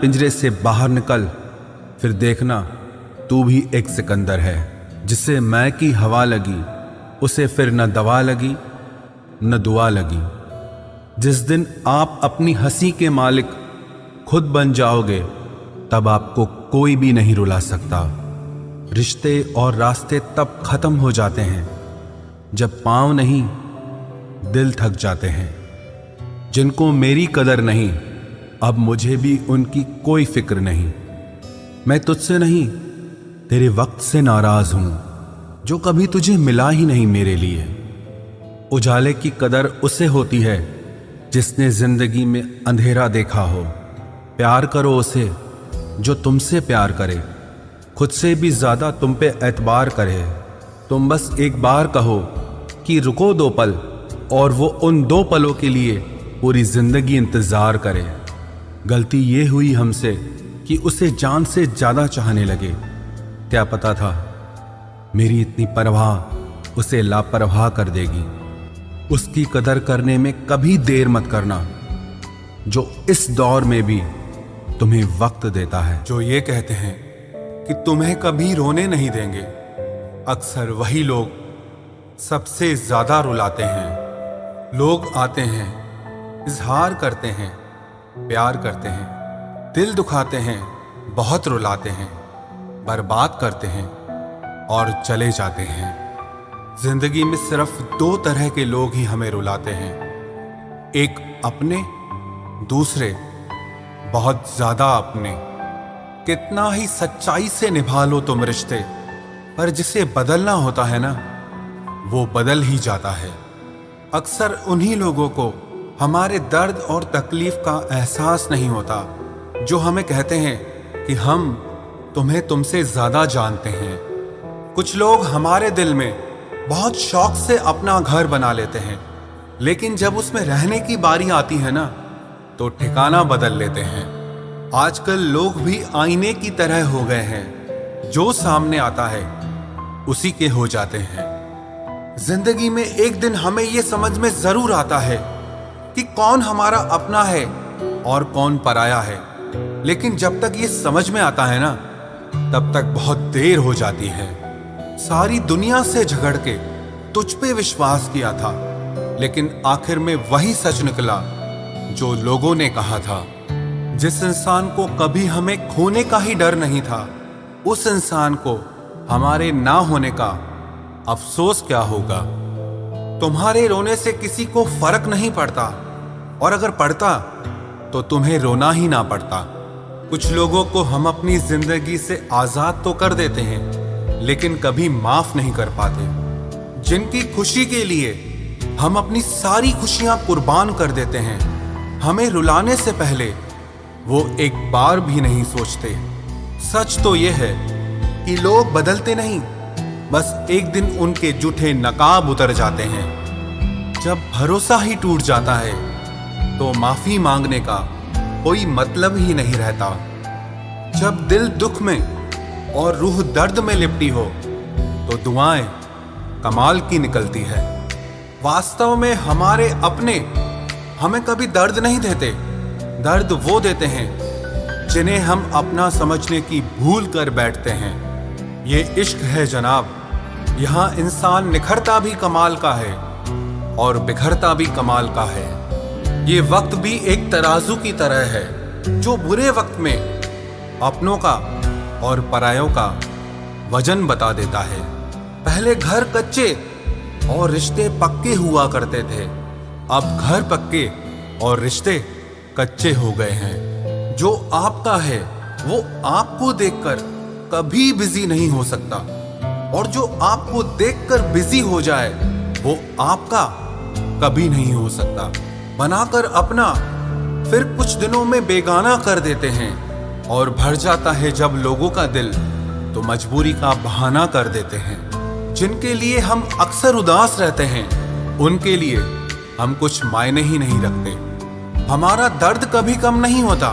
पिंजरे से बाहर निकल, फिर देखना तू भी एक सिकंदर है। जिसे मैं की हवा लगी उसे फिर न दवा लगी न दुआ लगी। जिस दिन आप अपनी हंसी के मालिक खुद बन जाओगे तब आपको कोई भी नहीं रुला सकता। रिश्ते और रास्ते तब खत्म हो जाते हैं जब पांव नहीं दिल थक जाते हैं। जिनको मेरी कदर नहीं अब मुझे भी उनकी कोई फिक्र नहीं। मैं तुझसे नहीं तेरे वक्त से नाराज हूं जो कभी तुझे मिला ही नहीं मेरे लिए। उजाले की कदर उसे होती है जिसने जिंदगी में अंधेरा देखा हो। प्यार करो उसे जो तुमसे प्यार करे, खुद से भी ज्यादा तुम पे एतबार करे। तुम बस एक बार कहो कि रुको 2 पल और वो उन 2 पलों के लिए पूरी जिंदगी इंतजार करे। गलती ये हुई हमसे कि उसे जान से ज्यादा चाहने लगे। क्या पता था मेरी इतनी परवाह उसे लापरवाह कर देगी। उसकी कदर करने में कभी देर मत करना जो इस दौर में भी तुम्हें वक्त देता है। जो ये कहते हैं कि तुम्हें कभी रोने नहीं देंगे, अक्सर वही लोग सबसे ज्यादा रुलाते हैं। लोग आते हैं, इजहार करते हैं, प्यार करते हैं, दिल दुखाते हैं, बहुत रुलाते हैं, बर्बाद करते हैं और चले जाते हैं। जिंदगी में सिर्फ 2 तरह के लोग ही हमें रुलाते हैं, एक अपने, दूसरे बहुत ज्यादा अपने। कितना ही सच्चाई से निभा लो तुम रिश्ते, पर जिसे बदलना होता है ना वो बदल ही जाता है। अक्सर उन्हीं लोगों को हमारे दर्द और तकलीफ का एहसास नहीं होता जो हमें कहते हैं कि हम तुम्हें तुमसे ज्यादा जानते हैं। कुछ लोग हमारे दिल में बहुत शौक से अपना घर बना लेते हैं, लेकिन जब उसमें रहने की बारी आती है ना तो ठिकाना बदल लेते हैं। आजकल लोग भी आईने की तरह हो गए हैं, जो सामने आता है उसी के हो जाते हैं। जिंदगी में एक दिन हमें यह समझ में जरूर आता है कि कौन हमारा अपना है और कौन पराया है, लेकिन जब तक ये समझ में आता है ना तब तक बहुत देर हो जाती है। सारी दुनिया से झगड़ के तुझ पे विश्वास किया था, लेकिन आखिर में वही सच निकला जो लोगों ने कहा था। जिस इंसान को कभी हमें खोने का ही डर नहीं था, उस इंसान को हमारे ना होने का अफसोस क्या होगा। तुम्हारे रोने से किसी को फर्क नहीं पड़ता, और अगर पड़ता तो तुम्हें रोना ही ना पड़ता। कुछ लोगों को हम अपनी जिंदगी से आजाद तो कर देते हैं, लेकिन कभी माफ नहीं कर पाते। जिनकी खुशी के लिए हम अपनी सारी खुशियां कुर्बान कर देते हैं, हमें रुलाने से पहले वो एक बार भी नहीं सोचते। सच तो ये है कि लोग बदलते नहीं, बस एक दिन उनके जूठे नकाब उतर जाते हैं। जब भरोसा ही टूट जाता है तो माफी मांगने का कोई मतलब ही नहीं रहता। जब दिल दुख में और रूह दर्द में लिपटी हो तो दुआएं कमाल की निकलती है। वास्तव में हमारे अपने हमें कभी दर्द नहीं देते, दर्द वो देते हैं जिन्हें हम अपना समझने की भूल कर बैठते हैं। ये इश्क है जनाब, यहाँ इंसान निखरता भी कमाल का है और बिखरता भी कमाल का है। ये वक्त भी एक तराजू की तरह है जो बुरे वक्त में अपनों का और परायों का वजन बता देता है। पहले घर कच्चे और रिश्ते पक्के हुआ करते थे, अब घर पक्के और रिश्ते कच्चे हो गए हैं। जो आपका है वो आपको देखकर कभी बिजी नहीं हो सकता, और जो आपको देखकर बिजी हो जाए वो आपका कभी नहीं हो सकता। बनाकर अपना फिर कुछ दिनों में बेगाना कर देते हैं, और भर जाता है जब लोगों का दिल तो मजबूरी का बहाना कर देते हैं। जिनके लिए हम अक्सर उदास रहते हैं उनके लिए हम कुछ मायने ही नहीं रखते। हमारा दर्द कभी कम नहीं होता,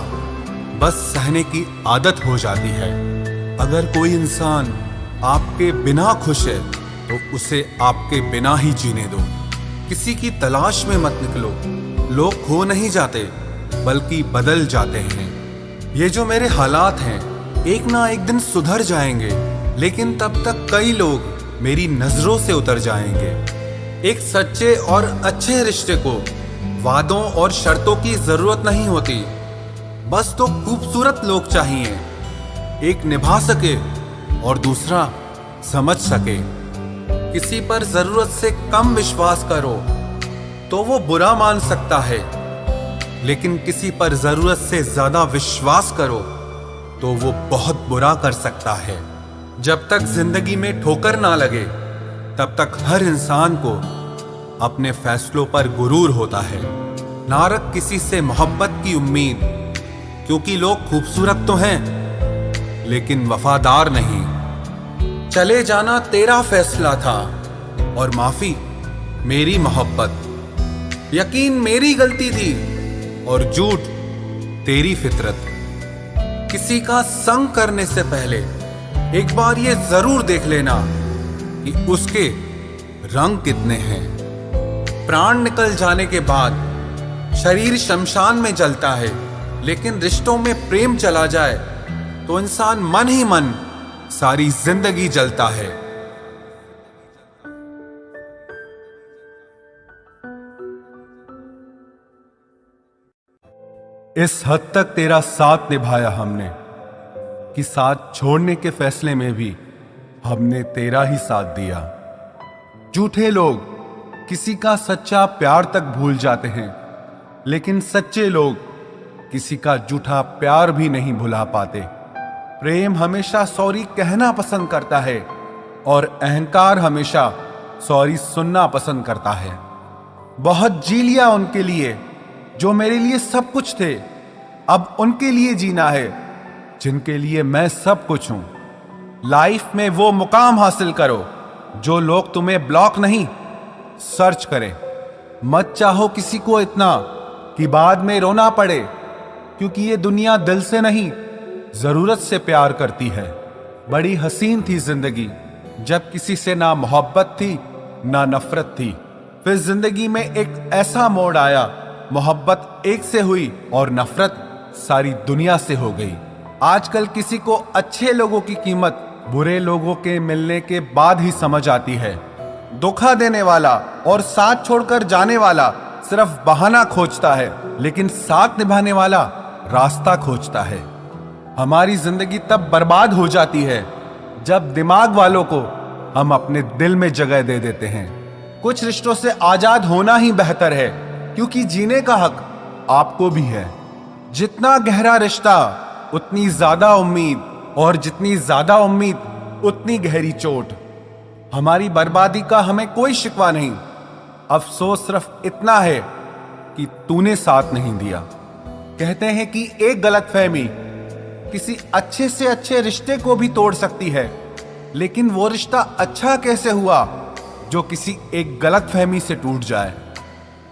बस सहने की आदत हो जाती है। अगर कोई इंसान आपके बिना खुश है तो उसे आपके बिना ही जीने दो। किसी की तलाश में मत निकलो। लोग खो नहीं जाते बल्कि बदल जाते हैं। ये जो मेरे हालात हैं एक ना एक दिन सुधर जाएंगे, लेकिन तब तक कई लोग मेरी नजरों से उतर जाएंगे। एक सच्चे और अच्छे रिश्ते को वादों और शर्तों की जरूरत नहीं होती, बस तो खूबसूरत लोग चाहिए। एक निभा सके और दूसरा समझ सके। किसी पर जरूरत से कम विश्वास करो तो वो बुरा मान सकता है, लेकिन किसी पर जरूरत से ज्यादा विश्वास करो तो वो बहुत बुरा कर सकता है। जब तक जिंदगी में ठोकर ना लगे तब तक हर इंसान को अपने फैसलों पर गुरूर होता है। ना रख किसी से मोहब्बत की उम्मीद, क्योंकि लोग खूबसूरत तो हैं लेकिन वफादार नहीं। चले जाना तेरा फैसला था और माफी मेरी मोहब्बत। यकीन मेरी गलती थी और झूठ तेरी फितरत। किसी का संग करने से पहले एक बार ये जरूर देख लेना कि उसके रंग कितने हैं। प्राण निकल जाने के बाद शरीर शमशान में जलता है, लेकिन रिश्तों में प्रेम चला जाए तो इंसान मन ही मन सारी जिंदगी जलता है। इस हद तक तेरा साथ निभाया हमने कि साथ छोड़ने के फैसले में भी हमने तेरा ही साथ दिया। झूठे लोग किसी का सच्चा प्यार तक भूल जाते हैं, लेकिन सच्चे लोग किसी का झूठा प्यार भी नहीं भुला पाते। प्रेम हमेशा सॉरी कहना पसंद करता है और अहंकार हमेशा सॉरी सुनना पसंद करता है। बहुत जी लिया उनके लिए जो मेरे लिए सब कुछ थे, अब उनके लिए जीना है जिनके लिए मैं सब कुछ हूं। लाइफ में वो मुकाम हासिल करो जो लोग तुम्हें ब्लॉक नहीं सर्च करें। मत चाहो किसी को इतना कि बाद में रोना पड़े, क्योंकि ये दुनिया दिल से नहीं जरूरत से प्यार करती है। बड़ी हसीन थी जिंदगी जब किसी से ना मोहब्बत थी ना नफरत थी। फिर जिंदगी में एक ऐसा मोड़ आया, मोहब्बत एक से हुई और नफरत सारी दुनिया से हो गई। आजकल किसी को अच्छे लोगों की कीमत बुरे लोगों के मिलने के बाद ही समझ आती है। धोखा देने वाला और साथ छोड़कर जाने वाला सिर्फ बहाना खोजता है, लेकिन साथ निभाने वाला रास्ता खोजता है। हमारी जिंदगी तब बर्बाद हो जाती है जब दिमाग वालों को हम अपने दिल में जगह दे देते हैं। कुछ रिश्तों से आजाद होना ही बेहतर है, क्योंकि जीने का हक आपको भी है। जितना गहरा रिश्ता उतनी ज्यादा उम्मीद, और जितनी ज्यादा उम्मीद उतनी गहरी चोट। हमारी बर्बादी का हमें कोई शिकवा नहीं, अफसोस सिर्फ इतना है कि तूने साथ नहीं दिया। कहते हैं कि एक गलतफहमी किसी अच्छे से अच्छे रिश्ते को भी तोड़ सकती है, लेकिन वो रिश्ता अच्छा कैसे हुआ जो किसी एक गलतफहमी से टूट जाए।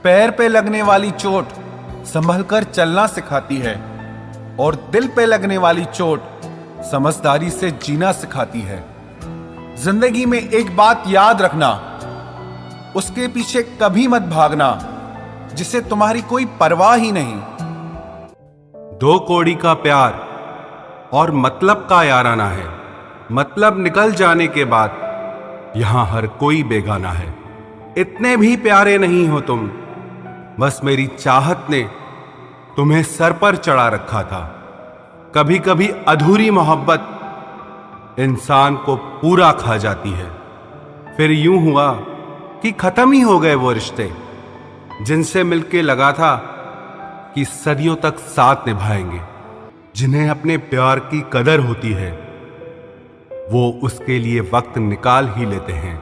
पैर पे लगने वाली चोट संभल कर चलना सिखाती है, और दिल पे लगने वाली चोट समझदारी से जीना सिखाती है। जिंदगी में एक बात याद रखना, उसके पीछे कभी मत भागना जिसे तुम्हारी कोई परवाह ही नहीं। दो कौड़ी का प्यार और मतलब का याराना है। मतलब निकल जाने के बाद यहां हर कोई बेगाना है। इतने भी प्यारे नहीं हो तुम, बस मेरी चाहत ने तुम्हें सर पर चढ़ा रखा था। कभी कभी अधूरी मोहब्बत इंसान को पूरा खा जाती है। फिर यूं हुआ कि खत्म ही हो गए वो रिश्ते जिनसे मिलके लगा था कि सदियों तक साथ निभाएंगे। जिन्हें अपने प्यार की कदर होती है वो उसके लिए वक्त निकाल ही लेते हैं।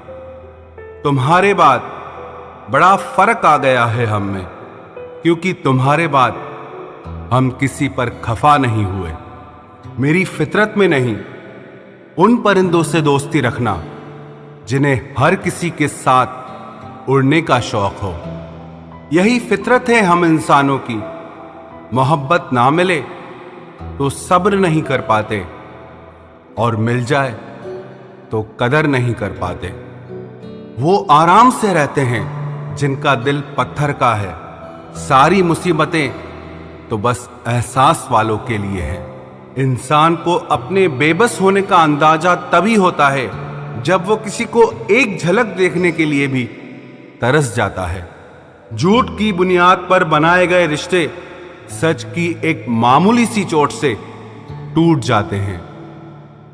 तुम्हारे बाद बड़ा फर्क आ गया है हम में, क्योंकि तुम्हारे बाद हम किसी पर खफा नहीं हुए। मेरी फितरत में नहीं उन परिंदों से दोस्ती रखना जिन्हें हर किसी के साथ उड़ने का शौक हो। यही फितरत है हम इंसानों की। मोहब्बत ना मिले तो सब्र नहीं कर पाते, और मिल जाए तो कदर नहीं कर पाते। वो आराम से रहते हैं जिनका दिल पत्थर का है। सारी मुसीबतें तो बस एहसास वालों के लिए है। इंसान को अपने बेबस होने का अंदाजा तभी होता है जब वो किसी को एक झलक देखने के लिए भी तरस जाता है। झूठ की बुनियाद पर बनाए गए रिश्ते सच की एक मामूली सी चोट से टूट जाते हैं।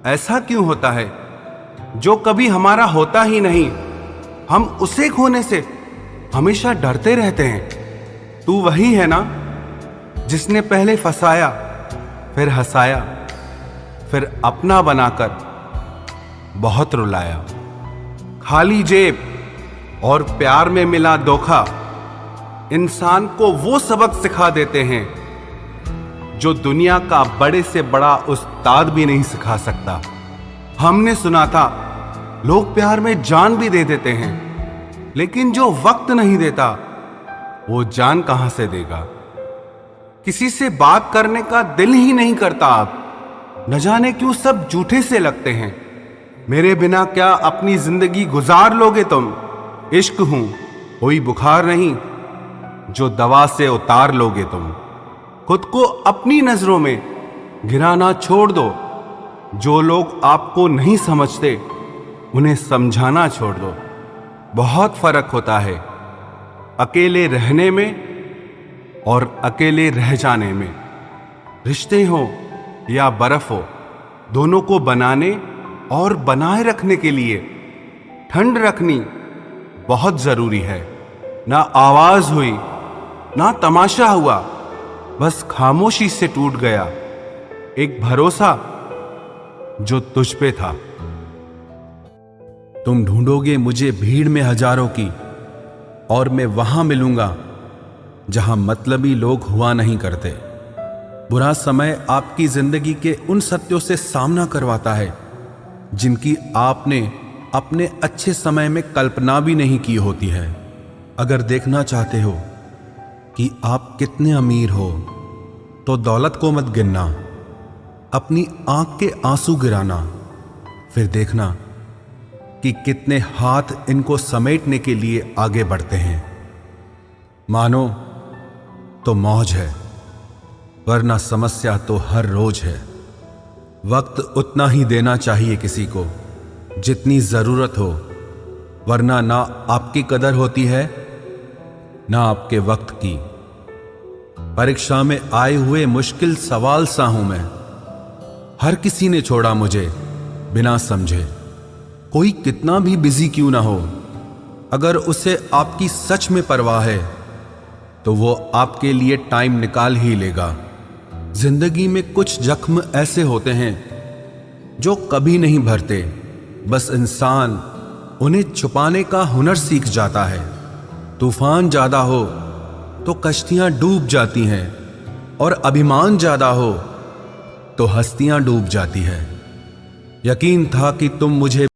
ऐसा क्यों होता है? जो कभी हमारा होता ही नहीं, हम उसे खोने से हमेशा डरते रहते हैं। तू वही है ना जिसने पहले फंसाया, फिर हंसाया, फिर अपना बनाकर बहुत रुलाया। खाली जेब और प्यार में मिला धोखा इंसान को वो सबक सिखा देते हैं जो दुनिया का बड़े से बड़ा उस्ताद भी नहीं सिखा सकता। हमने सुना था लोग प्यार में जान भी दे देते हैं, लेकिन जो वक्त नहीं देता वो जान कहां से देगा। किसी से बात करने का दिल ही नहीं करता अब, न जाने क्यों सब झूठे से लगते हैं। मेरे बिना क्या अपनी जिंदगी गुजार लोगे तुम? इश्क हूं कोई बुखार नहीं जो दवा से उतार लोगे तुम। खुद को अपनी नजरों में गिराना छोड़ दो। जो लोग आपको नहीं समझते उन्हें समझाना छोड़ दो। बहुत फर्क होता है अकेले रहने में और अकेले रह जाने में। रिश्ते हो या बर्फ हो, दोनों को बनाने और बनाए रखने के लिए ठंड रखनी बहुत जरूरी है। ना आवाज हुई, ना तमाशा हुआ, बस खामोशी से टूट गया एक भरोसा जो तुझ पे था। तुम ढूंढोगे मुझे भीड़ में हजारों की, और मैं वहां मिलूंगा जहां मतलबी लोग हुआ नहीं करते। बुरा समय आपकी जिंदगी के उन सत्यों से सामना करवाता है जिनकी आपने अपने अच्छे समय में कल्पना भी नहीं की होती है। अगर देखना चाहते हो कि आप कितने अमीर हो तो दौलत को मत गिनना, अपनी आंख के आंसू गिराना, फिर देखना कि कितने हाथ इनको समेटने के लिए आगे बढ़ते हैं। मानो तो मौज है, वरना समस्या तो हर रोज है। वक्त उतना ही देना चाहिए किसी को जितनी जरूरत हो, वरना ना आपकी कदर होती है ना आपके वक्त की। परीक्षा में आए हुए मुश्किल सवाल सा हूं मैं। हर किसी ने छोड़ा मुझे बिना समझे। कोई कितना भी बिजी क्यों ना हो, अगर उसे आपकी सच में परवाह है तो वो आपके लिए टाइम निकाल ही लेगा। जिंदगी में कुछ जख्म ऐसे होते हैं जो कभी नहीं भरते, बस इंसान उन्हें छुपाने का हुनर सीख जाता है। तूफान ज्यादा हो तो कश्तियां डूब जाती हैं, और अभिमान ज्यादा हो तो हस्तियां डूब जाती है। यकीन था कि तुम मुझे